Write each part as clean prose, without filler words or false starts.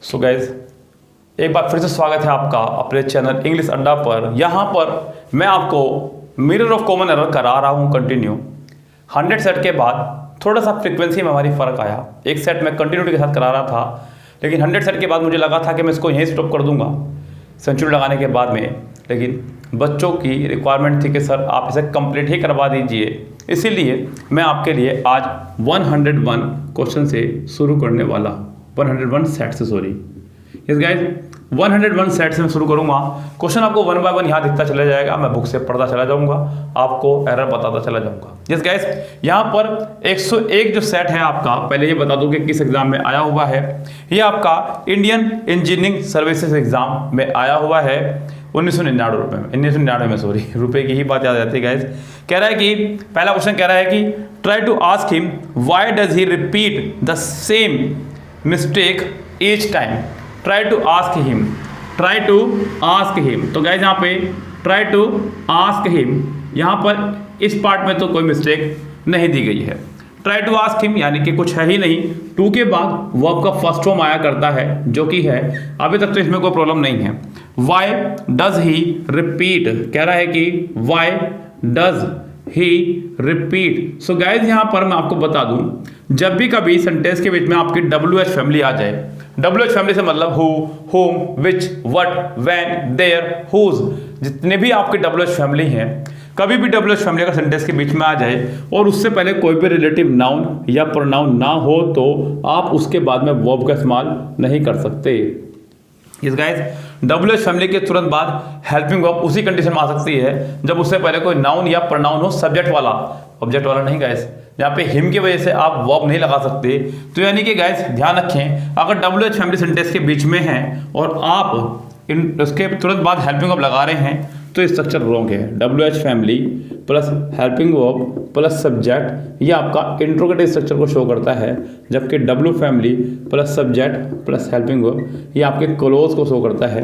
So guys एक बार फिर से स्वागत है आपका अपने चैनल इंग्लिश अड्डा पर। यहाँ पर मैं आपको मिरर ऑफ कॉमन एरर करा रहा हूँ कंटिन्यू। 100 सेट के बाद थोड़ा सा फ्रीक्वेंसी में हमारी फ़र्क आया। एक सेट मैं कंटिन्यूटी के साथ करा रहा था, लेकिन 100 सेट के बाद मुझे लगा था कि मैं इसको यहीं स्टॉप कर दूंगा सेंचुरी लगाने के बाद में, लेकिन बच्चों की रिक्वायरमेंट थी कि सर आप इसे कंप्लीट ही करवा दीजिए। इसीलिए मैं आपके लिए आज 101 क्वेश्चन से शुरू करने वाला, 101 सेट से, सॉरी यस गाइज 101 सेट से मैं शुरू करूंगा। क्वेश्चन आपको 1 बाय 1 यहाँ दिखता चला जाएगा, मैं बुक से पढ़ता चला जाऊंगा, आपको एरर बताता चला जाऊंगा। यस गाइज यहाँ पर 101 जो सेट है आपका, पहले ये बता दूं कि किस एग्जाम में आया हुआ है। ये आपका इंडियन इंजीनियरिंग सर्विसेज एग्जाम में आया हुआ है 1999 रुपये में, 1999 में, सॉरी रुपए की ही बात याद आती है गाइज। कह रहा है कि पहला क्वेश्चन कह रहा है कि try to ask him why does he repeat the same mistake each time. Try to ask him, try to ask him. तो गाइज यहाँ पे ट्राई टू आस्क हिम, यहाँ पर इस पार्ट में तो कोई मिस्टेक नहीं दी गई है। ट्राई टू आस्क हिम यानी कि कुछ है ही नहीं। टू के बाद वर्ब का फर्स्ट फॉर्म आया करता है जो कि है, अभी तक तो इसमें कोई प्रॉब्लम नहीं है। वाई डज ही रिपीट, कह रहा है कि why does he repeat. So guys यहाँ पर मैं आपको बता दूं, जब भी कभी सेंटेंस के बीच में आपकी WH फैमिली आ जाए, WH फैमिली से मतलब who, whom, which, what, when, there, whose, जितने भी आपके WH फैमिली हैं, कभी भी WH फैमिली का सेंटेंस के बीच में आ जाए और उससे पहले कोई भी रिलेटिव नाउन या प्रोनाउन ना हो तो आप उसके बाद में वर्ब का इस्तेमाल नहीं कर सकते। यस गाइस, WH फैमिली के तुरंत बाद हेल्पिंग वर्ब उसी कंडीशन में आ सकती है जब उससे पहले कोई नाउन या प्रोनाउन हो, सब्जेक्ट वाला, ऑब्जेक्ट वाला नहीं गाइस। यहाँ पे हिम की वजह से आप वर्ब नहीं लगा सकते। तो यानी कि गाइस ध्यान रखें, अगर WH फैमिली सेंटेंस के बीच में है और आप उसके तुरंत बाद हेल्पिंग वर्ब लगा रहे हैं तो स्ट्रक्चर रॉन्ग है। WH family plus helping verb plus subject, ये आपका इंट्रोगेटिव स्ट्रक्चर को शो करता है, जबकि W family plus subject plus helping verb ये आपके क्लोज को शो करता है।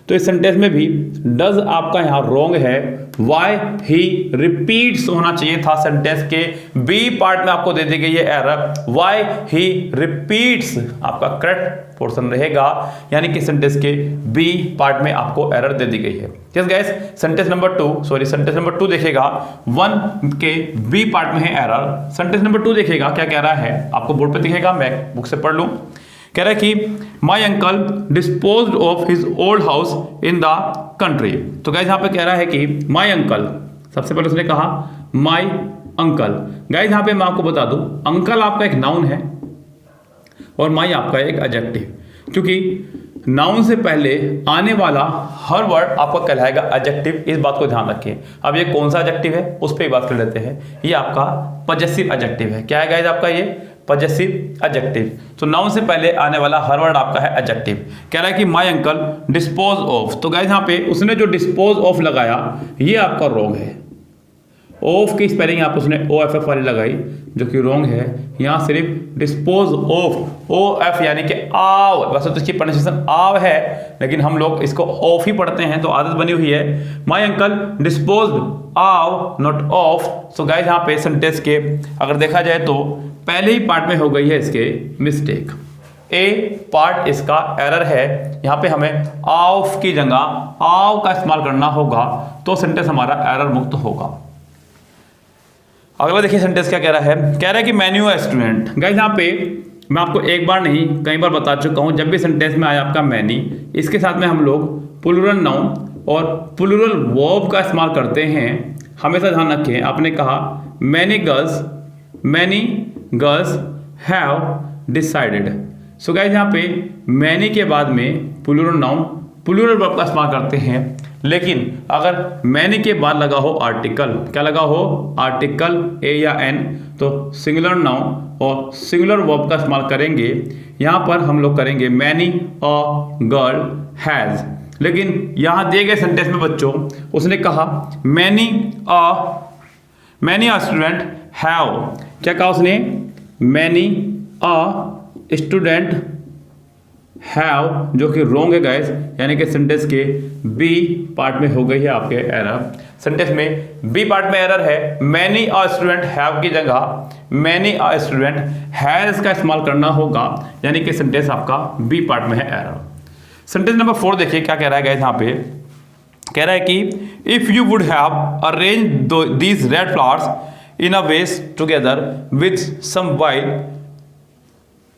तो इस सेंटेंस में भी डज आपका यहाँ रॉन्ग है। वाई ही रिपीट्स होना चाहिए था। सेंटेंस के बी पार्ट में आपको दे दी गई है एरर, वाई ही रिपीट्स आपका करेक्ट पोर्शन रहेगा, यानी कि सेंटेंस के बी पार्ट में आपको एरर दे दी गई है। यस गाइस, सेंटेंस नंबर 2 देखेगा 1 के बी पार्ट में है एरर। सेंटेंस नंबर 2 देखेगा क्या कह रहा है, आपको बोर्ड पे दिखेगा, मैं बुक से पढ़ लूं। कह रहा है कि my uncle disposed of his old house in the country. तो गाइस यहाँ पे कह रहा है कि माई अंकल, सबसे पहले उसने कहा माई अंकल। गाइस यहाँ पे मैं आपको बता दूं, अंकल आपका एक नाउन है और माई आपका एक एडजेक्टिव, क्योंकि नाउन से पहले आने वाला हर वर्ड आपका कहलाएगा एडजेक्टिव। इस बात को ध्यान रखें। अब ये कौन सा एडजेक्टिव है उस पर बात कर लेते हैं। ये आपका पॉजेसिव एडजेक्टिव है। क्या है गाइस आपका ये पॉजेसिव एडजेक्टिव। तो नाउन से पहले आने वाला हर वर्ड आपका है एडजेक्टिव। कह रहा है कि माय अंकल डिस्पोज ऑफ। तो गाइस यहाँ पे उसने जो डिस्पोज ऑफ लगाया ये आपका रॉन्ग है। ऑफ की स्पेलिंग आप उसने OFF वाली लगाई जो कि रॉन्ग है। यहाँ सिर्फ डिस्पोज ऑफ, OF यानी कि आव, वैसे तो इसकी प्रोनाउंसिएशन आव है लेकिन हम लोग इसको ऑफ ही पढ़ते हैं तो आदत बनी हुई है। माय अंकल डिस्पोज आव नॉट ऑफ। सो गाइस यहाँ पे सेंटेंस के अगर देखा जाए तो पहले ही पार्ट में हो गई है इसके मिस्टेक। ए पार्ट इसका एरर है, यहाँ पे हमें ऑफ की जगह आव का इस्तेमाल करना होगा तो सेंटेंस हमारा एरर मुक्त होगा। अगला देखिए सेंटेंस क्या कह रहा है। कह रहा है कि मैन्यू स्टूडेंट। गाइस यहाँ पे मैं आपको एक बार नहीं कई बार बता चुका हूँ, जब भी सेंटेंस में आया आपका मैनी, इसके साथ में हम लोग प्लूरल नाउन और प्लूरल वर्ब का इस्तेमाल करते हैं। हमेशा ध्यान रखें, आपने कहा many girls have decided. So guys यहाँ पे मैनी के बाद में प्लूरल नाउन प्लूरल वर्ब का इस्तेमाल करते हैं, लेकिन अगर मैनी के बाद लगा हो आर्टिकल, क्या लगा हो आर्टिकल A या N, तो सिंगुलर नाउन और सिंगुलर वर्ब का इस्तेमाल करेंगे। यहाँ पर हम लोग करेंगे मैनी अ गर्ल हैज। लेकिन यहाँ दिए गए सेंटेंस में बच्चों उसने कहा मैनी अ स्टूडेंट हैव। क्या कहा उसने, मैनी अ स्टूडेंट हैव, जो कि रॉन्ग है गाइस, यानी कि सेंटेंस के बी पार्ट में हो गई है आपके एरर। सेंटेंस में बी पार्ट में एरर है, मैनी अ स्टूडेंट हैव की जगह मैनी अ स्टूडेंट हैज का इस्तेमाल करना होगा, यानी कि सेंटेंस आपका बी पार्ट में है एरर। सेंटेंस नंबर 4 देखिए क्या कह रहा है गाइस, यहाँ पे कह रहा है कि if you would have arrange these red flowers in a vase together with some white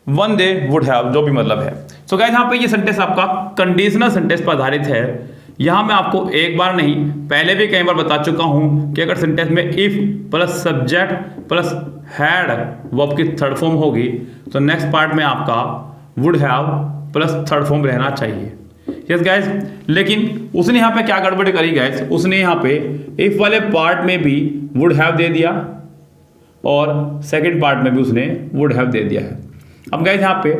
one they would have, जो भी मतलब है। सो गाइस यहाँ पे ये सेंटेंस आपका कंडीशनल सेंटेंस पर आधारित है। यहाँ मैं आपको एक बार नहीं पहले भी कई बार बता चुका हूं कि अगर सेंटेंस में if plus subject plus had verb की थर्ड फॉर्म होगी तो नेक्स्ट पार्ट में आपका would have plus third form रहना चाहिए। यस गाइस, लेकिन उसने यहाँ पे क्या गड़बड़ी करी गाइस, उसने यहाँ पे इफ वाले पार्ट में भी वुड हैव दे दिया और सेकंड पार्ट में भी उसने वुड हैव दे दिया है। अब गाइस यहाँ पे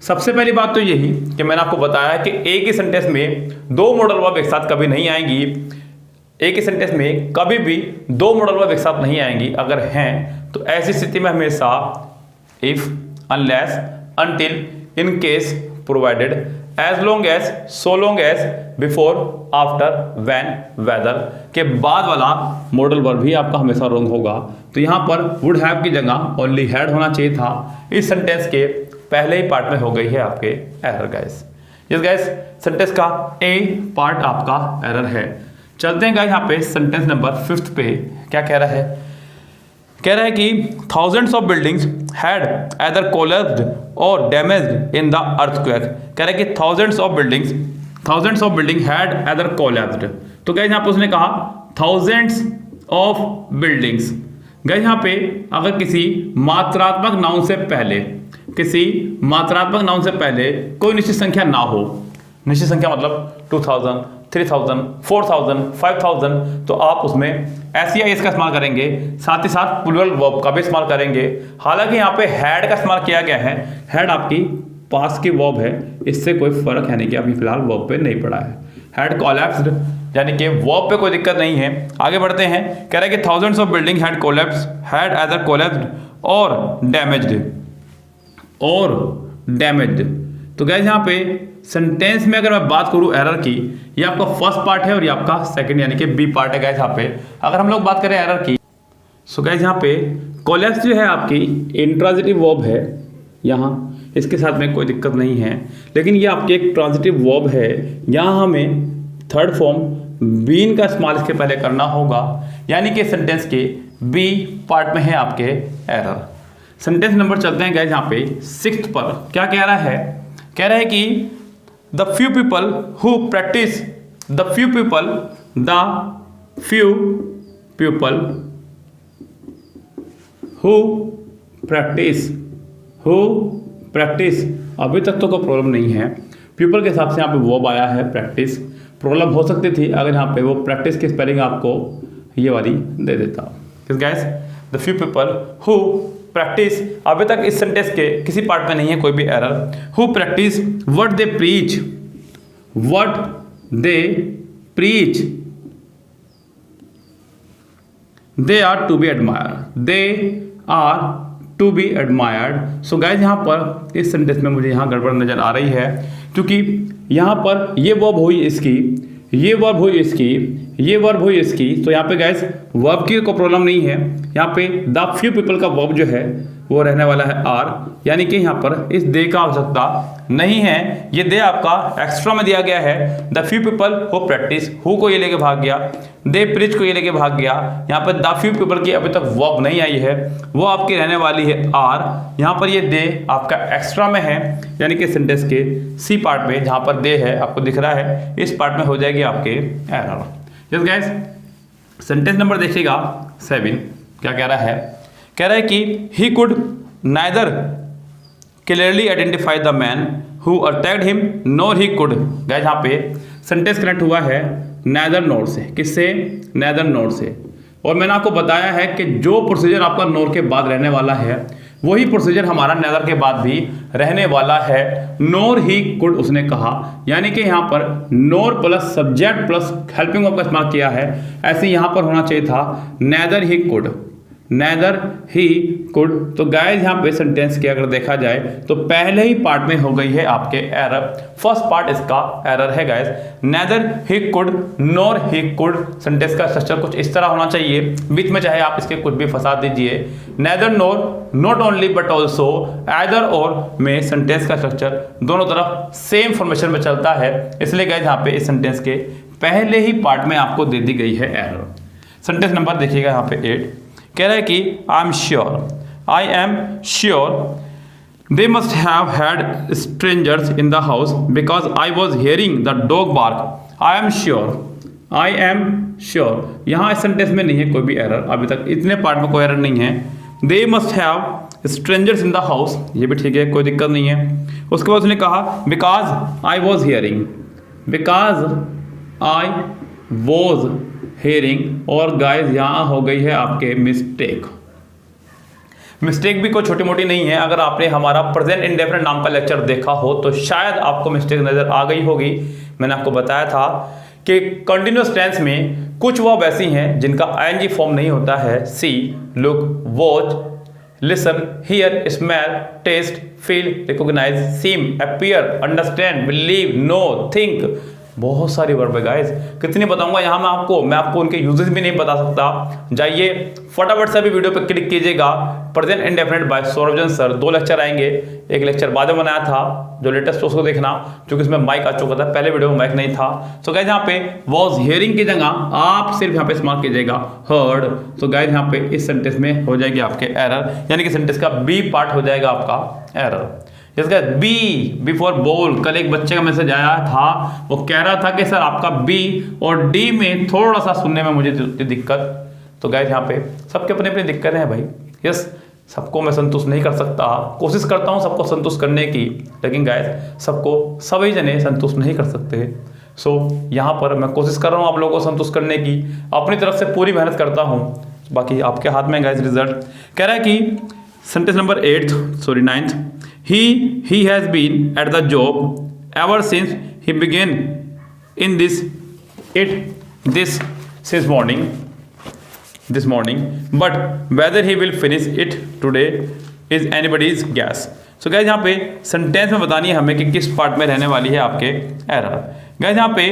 सबसे पहली बात तो यही कि मैंने आपको बताया है कि एक ही सेंटेंस में दो मॉडल वर्ब एक साथ कभी नहीं आएंगी। एक ही सेंटेंस में कभी भी दो मॉडल वर्ब एक साथ नहीं आएंगी। अगर हैं तो ऐसी स्थिति में हमेशा if, unless, until, in case, provided, as long as, so long as, before, after, when, whether के बाद वाला मॉडल वर्ब भी आपका हमेशा रॉन्ग होगा। तो यहाँ पर वुड हैव की जगह ओनली हैड होना चाहिए था। इस सेंटेंस के पहले ही पार्ट में हो गई है आपके error guys. Yes guys, sentence का ए पार्ट आपका एरर है। चलते हैं गाइस यहाँ पे सेंटेंस नंबर 5 पे क्या कह रहा है। कह रहा है कि thousands of buildings had either collapsed और डैमेज्ड इन द अर्थक्वेक। कह रहा है कि thousands of building had either collapsed. तो गाइस यहाँ पे उसने कहा थाउजेंड्स ऑफ बिल्डिंग्स। गाइस यहाँ पे अगर किसी मात्रात्मक नाउन से पहले कोई निश्चित संख्या ना हो, निश्चित संख्या मतलब 2000, 3000, 4000, 5000, तो आप उसमें एस या एस का इस्तेमाल करेंगे, साथ ही साथ प्लूरल वर्ब का भी इस्तेमाल करेंगे। हालांकि यहाँ पे हैड का इस्तेमाल किया गया है। हैड आपकी पास की वर्ब है, इससे कोई फर्क है नहीं कि अभी फिलहाल वर्ब पे नहीं पड़ा है। हैड कोलैप्स्ड यानी कि वर्ब पे कोई दिक्कत नहीं है। आगे बढ़ते हैं। कह रहा है कि thousands of building had collapsed, had either collapsed और डैमेज्ड। तो गाइस यहाँ पे सेंटेंस में अगर मैं बात करूं एरर की, ये आपका फर्स्ट पार्ट है और ये आपका सेकंड यानी कि बी पार्ट है गाइस। यहाँ पे अगर हम लोग बात करें एरर की, सो गाइस यहाँ पे कोलैप्स जो है आपकी इंट्रांजिटिव वर्ब है, यहाँ इसके साथ में कोई दिक्कत नहीं है, लेकिन ये आपकी एक ट्रांजिटिव वर्ब है। यहाँ हमें थर्ड फॉर्म बीन का इस्तेमाल इसके पहले करना होगा, यानी कि सेंटेंस के बी पार्ट में है आपके एरर। सेंटेंस नंबर चलते हैं गाइस यहाँ पे 6 पर। क्या कह रहा है? कह रहा है कि the few people who practice अभी तक तो कोई प्रॉब्लम नहीं है। पीपल के हिसाब से यहाँ पे वर्ब आया है प्रैक्टिस। प्रॉब्लम हो सकती थी अगर यहाँ पे वो प्रैक्टिस की स्पेलिंग आपको ये वाली दे देता। Guys the few people who practice, अभी तक इस सेंटेंस के किसी पार्ट में नहीं है कोई भी error. Who practise what they preach they are to be admired. So guys यहाँ पर इस सेंटेंस में मुझे यहाँ गड़बड़ नजर आ रही है, क्योंकि यहाँ पर ये वर्ब हुई इसकी, ये वर्ब हुई इसकी, ये वर्ब हुई इसकी। तो यहाँ पे गाइस वर्ब की कोई प्रॉब्लम नहीं है। यहाँ पे द फ्यू पीपल का वर्ब जो है वो रहने वाला है आर, यानी कि यहाँ पर इस दे का आवश्यकता नहीं है। ये दे आपका एक्स्ट्रा में दिया गया है। The few people who practice, who co ये लेके भाग गया, दे प्रीच को ये लेके भाग गया। यहाँ पर द फ्यू पीपल की अभी तक वर्ब नहीं आई है, वो आपकी रहने वाली है आर। यहाँ पर ये दे आपका एक्स्ट्रा में है, यानी कि सेंटेंस के सी पार्ट में जहाँ पर दे है आपको दिख रहा है, इस पार्ट में हो जाएगी आपके error. Yes guys, sentence number देखिएगा 7। क्या कह रहा है? कह रहा है कि he could neither clearly identify the man who attacked him NOR he could. Guys यहाँ पे सेंटेंस कनेक्ट हुआ है नाइदर नोर से। किससे? नाइदर नोर से। और मैंने आपको बताया है कि जो प्रोसीजर आपका नोर के बाद रहने वाला है वही प्रोसीजर हमारा नाइदर के बाद भी रहने वाला है। नोर ही कुड उसने कहा, यानी कि यहाँ पर nor plus subject plus helping verb का इस्तेमाल किया है। ऐसे यहाँ पर होना चाहिए था neither he could, neither he could. तो गाइस यहाँ पे सेंटेंस की अगर देखा जाए तो पहले ही पार्ट में हो गई है आपके एरर। फर्स्ट पार्ट इसका एरर है guys, neither he could nor he could. Sentence का स्ट्रक्चर कुछ इस तरह होना चाहिए, बीच में चाहे आप इसके कुछ भी फंसा दीजिए। Neither nor, not only but also, either और में सेंटेंस का स्ट्रक्चर दोनों तरफ सेम फॉर्मेशन में चलता है, इसलिए गाइस यहाँ पे इस सेंटेंस के पहले ही पार्ट में आपको दे दी गई है एरर। सेंटेंस नंबर देखिएगा यहाँ पे 8, कह रहा है कि I am sure they must have had strangers in the house because I was hearing the dog bark. I am sure यहाँ इस सेंटेंस में नहीं है कोई भी एरर, अभी तक इतने पार्ट में कोई एरर नहीं है। दे must have strangers in the house, ये भी ठीक है, कोई दिक्कत नहीं है। उसके बाद उसने कहा because I was hearing, because I was hearing, और गाइस यहाँ हो गई है आपके मिस्टेक। मिस्टेक भी कोई छोटी मोटी नहीं है, अगर आपने हमारा प्रेजेंट इंडेफिनिट नाम का लेक्चर देखा हो तो शायद आपको मिस्टेक नजर आ गई होगी। मैंने आपको बताया था कि कंटिन्यूअस टेंस में कुछ वर्ब ऐसी हैं जिनका आईएनजी फॉर्म नहीं होता है। See, look, watch, listen, hear, smell, taste, feel, recognise, seem, appear, understand, believe, know, think, बहुत सारी वर्ब है गाइस, कितनी बताऊंगा यहाँ मैं आपको उनके यूजेस भी नहीं बता सकता। जाइए फटाफट से भी वीडियो पे क्लिक कीजिएगा। प्रेजेंट इंडेफिनिट बाय सौरभजन सर, 2 लेक्चर आएंगे, एक लेक्चर बाद में बनाया था जो लेटेस्ट उसको देखना, क्योंकि इसमें माइक आ चुका था, पहले वीडियो में माइक नहीं था। तो गाइस यहाँ पे वॉज हियरिंग की जगह आप सिर्फ यहाँ पे इस्तेमाल कीजिएगा हर्ड। तो गाइस यहाँ पे इस सेंटेंस में हो जाएगी आपके एरर, यानी कि सेंटेंस का बी पार्ट हो जाएगा आपका एरर। इसका बी बिफोर बोल, कल एक बच्चे का मैसेज आया था, वो कह रहा था कि सर आपका बी और डी में थोड़ा सा सुनने में मुझे दिक्कत। तो गाइस यहाँ पे सबके अपने अपने दिक्कतें हैं भाई। यस, सबको मैं संतुष्ट नहीं कर सकता, कोशिश करता हूँ सबको संतुष्ट करने की, लेकिन गाइस सबको सभी जने संतुष्ट नहीं कर सकते। सो यहाँ पर मैं कोशिश कर रहा हूँ आप लोगों को संतुष्ट करने की, अपनी तरफ से पूरी मेहनत करता हूँ, बाकी आपके हाथ में गाइस रिजल्ट। कह रहा है कि sentence number 9th, he has been at the job ever since he began in this morning, but whether he will finish it today is anybody's guess। So guys यहाँ पे सेंटेंस में बतानी है हमें कि किस पार्ट में रहने वाली है आपके एरर। गाइस यहाँ पे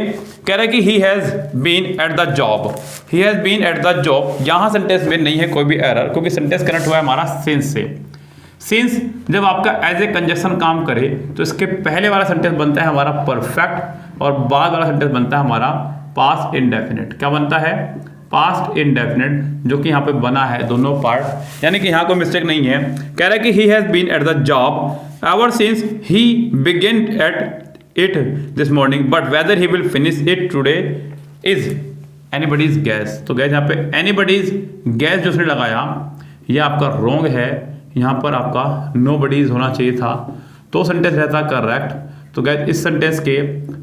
कह रहा है कि he has been at the job, यहाँ सेंटेंस में नहीं है कोई भी एरर, क्योंकि सेंटेंस कनेक्ट हुआ है हमारा since से। सिंस जब आपका एज ए कंजक्शन काम करे तो इसके पहले वाला सेंटेंस बनता है हमारा परफेक्ट, और बाद वाला सेंटेंस बनता है हमारा पास्ट इंडेफिनिट। क्या बनता है? पास्ट इंडेफिनिट, जो कि यहाँ पे बना है दोनों पार्ट, यानी कि यहाँ कोई मिस्टेक नहीं है। कह रहा है कि he has been at the job ever since he began at it this morning, but whether he will finish it today is anybody's guess. तो गैस यहाँ पे एनीबडीज गैस जो उसने लगाया ये आपका रॉन्ग है, यहाँ पर आपका नोबडीज होना चाहिए था, तो सेंटेंस रहता करेक्ट। तो गाइस इस सेंटेंस के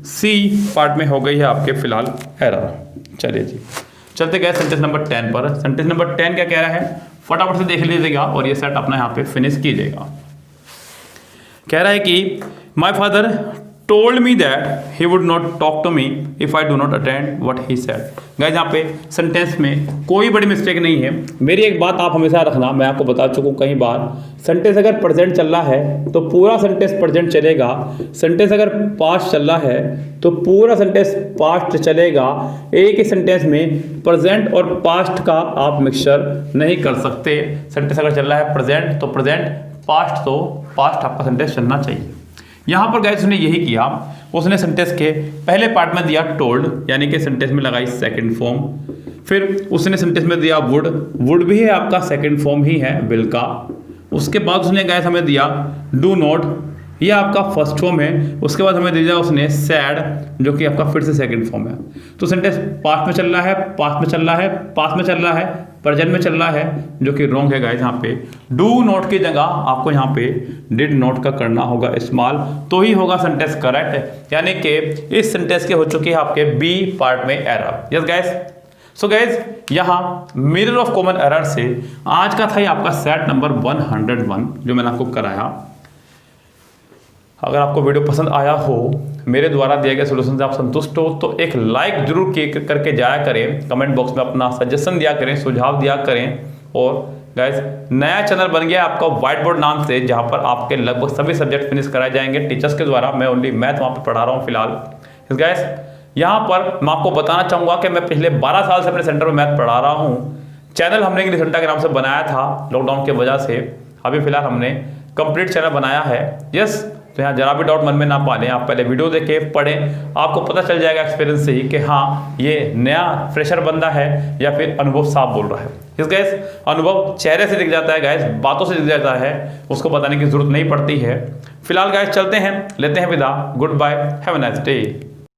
सी पार्ट में हो गई है आपके फिलहाल एरर। चलिए जी चलते गए सेंटेंस नंबर 10 पर। सेंटेंस नंबर 10 क्या कह रहा है, फटाफट से देख लीजिएगा और ये सेट अपना यहाँ पे फिनिश कीजिएगा। कह रहा है कि my father told me that he would not talk to me if I do not attend what he said। Guys यहाँ पे सेंटेंस में कोई बड़ी मिस्टेक नहीं है। मेरी एक बात आप हमेशा रखना, मैं आपको बता चुका हूँ कई बार, सेंटेंस अगर प्रेजेंट चल रहा है तो पूरा सेंटेंस प्रेजेंट चलेगा, सेंटेंस अगर पास्ट चल रहा है तो पूरा सेंटेंस पास्ट चलेगा। एक ही सेंटेंस में प्रेजेंट और पास्ट का आप मिक्सचर नहीं कर सकते। सेंटेंस अगर चल रहा है प्रेजेंट तो प्रेजेंट, पास्ट तो पास्ट आपका सेंटेंस चलना चाहिए। यहाँ पर गाइस उसने यही किया, उसने सेंटेंस के पहले पार्ट में दिया टोल्ड, यानी कि सेंटेंस में लगाई सेकंड फॉर्म। फिर उसने सेंटेंस में दिया वुड भी है आपका सेकंड फॉर्म ही है विल का। उसके बाद उसने गाइस हमें दिया डू नॉट, ये आपका फर्स्ट फॉर्म है। उसके बाद हमें दिया उसने सैड, जो कि आपका फिर से सेकंड फॉर्म है। तो सेंटेंस पास्ट में चल रहा है, पास्ट में चल रहा है, पास्ट में चल रहा है, प्रेजेंट में चल रहा है, जो कि रॉन्ग है गाइस। यहाँ पे डू नॉट की जगह आपको यहाँ पे डिड नॉट का करना होगा इस्तेमाल, तो ही होगा सेंटेंस करेक्ट, यानी कि इस सेंटेंस के हो चुकी है आपके बी पार्ट में एरर। यस गाइस, सो गाइस यहाँ मिरर ऑफ कॉमन एरर से आज का था ये आपका सेट नंबर 101 जो मैंने आपको कराया। अगर आपको वीडियो पसंद आया हो, मेरे द्वारा दिए गए सोल्यूशन से आप संतुष्ट हो, तो एक लाइक जरूर करके जाया करें, कमेंट बॉक्स में अपना सजेशन दिया करें, सुझाव दिया करें, और गाइस नया चैनल बन गया आपका व्हाइट बोर्ड नाम से, जहां पर आपके लगभग सभी सब्जेक्ट फिनिश कराए जाएंगे टीचर्स के द्वारा। मैं ओनली मैथ वहां पर पढ़ा रहा हूं फिलहाल। गाइस यहाँ पर मैं आपको बताना चाहूँगा कि मैं पिछले 12 साल से अपने सेंटर में मैथ पढ़ा रहा हूँ। चैनल हमने इंग्लिश अड्डा के नाम से बनाया था लॉकडाउन की वजह से। अभी फिलहाल हमने कंप्लीट चैनल बनाया है। यस, तो यहाँ जरा भी डाउट मन में ना पालें, आप पहले वीडियो देखें, पढ़ें, आपको पता चल जाएगा एक्सपीरियंस से ही कि हाँ ये नया फ्रेशर बंदा है या फिर अनुभव साफ बोल रहा है। इस गैस अनुभव चेहरे से दिख जाता है, गैस बातों से दिख जाता है, उसको बताने की जरूरत नहीं पड़ती है। फिलहाल गैस चलते हैं, लेते हैं विदा। Goodbye, have a nice day.